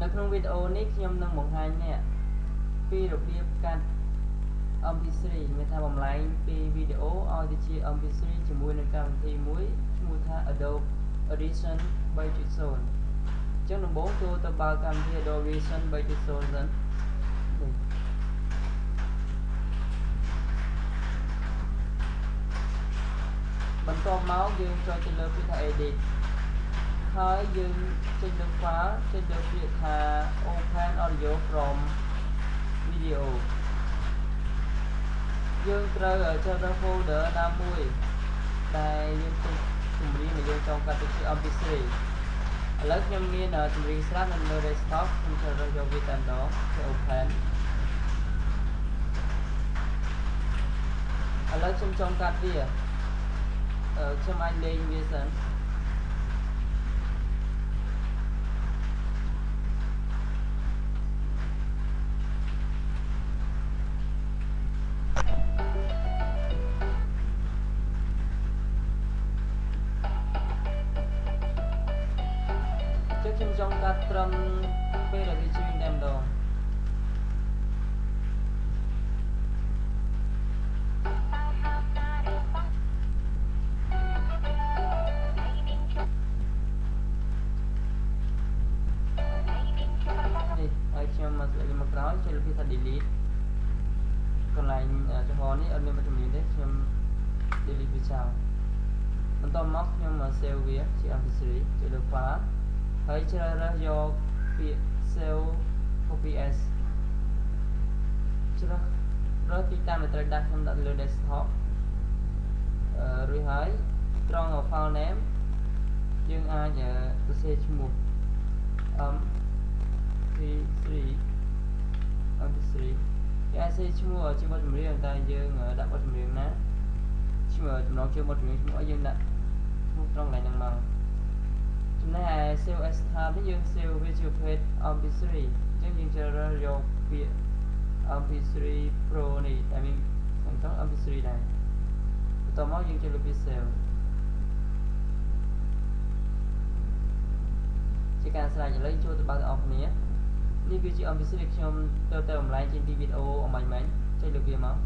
នៅក្នុងវីដេអូនេះខ្ញុំនឹងបង្ហាញអ្នកពីរបៀបកាត់ MP3 មានថាបំលែងពីវីដេអូឲ្យទៅជា MP3 ជាមួយនឹងកម្មវិធីមួយឈ្មោះថា Adobe Audition 3.0 អញ្ចឹងដំបូងចូលទៅបើកកម្មវិធី Adobe Audition 3.0 សិនបន្ទាប់មកយើងចូលទៅលើពាក្យថា Edit ហើយយើងចេញលើ File ចេញលើពាក្យថា Open Audio from Video យើងត្រូវចុចដល់ folder ណាមួយដែលយើងទុកចម្រៀងដែលយើងចង់កាត់ទៅជា MP3 ឥឡូវខ្ញុំមានចម្រៀងស្រាប់នៅលើ desktop ខ្ញុំចូលទៅយកវាតែម្ដងទៅ Open ឥឡូវខ្ញុំចង់កាត់វាខ្ញុំអាចលេងវាសិនខ្ញុំចង់កាត់ត្រឹមពេលដែលវាច្រៀងតែម្ដងខ្ញុំមកលើមកក្រោយចុចលើពាក្យថា delete កន្លែងចំហនេះអត់មានបទចម្រៀងទេខ្ញុំ delete វាចោលបន្ទាប់មកខ្ញុំមក save វាជា MP3 ចុចលើ file ហើយជ្រើសរើសយកពាក្យ save copy as ជ្រើសរើសទីតាំងដែលត្រូវដាក់ខ្ញុំដាក់លើ desktop រួចហើយត្រង់ file name យើងអាចសរសេរឈ្មោះ MP3 គេអាចសេឈ្មោះជាបទចម្រៀងតែយើងដាក់បទចម្រៀងណាឈ្មោះចំណងជើងបទចម្រៀងឈ្មោះឲ្យយើងដាក់ឈ្មោះត្រង់កន្លែងហ្នឹងមកចំណែកឯ save as tab នេះយើង save វាជាប្រភេទ MP3 អញ្ចឹងយើងជ្រើសរើសយកពាក្យ MP3 Pro នេះតែមានខាងត្រង់ MP3 ដែរបន្ទាប់មកយើងចុចលើពាក្យ save ជាការស្រេចឥឡូវចូលទៅបើកអស់គ្នានេះគឺជា MP3 ដែលខ្ញុំទៅបំលែងចេញពីវីដេអូអំបញ្ញមិញចុចលើវាមក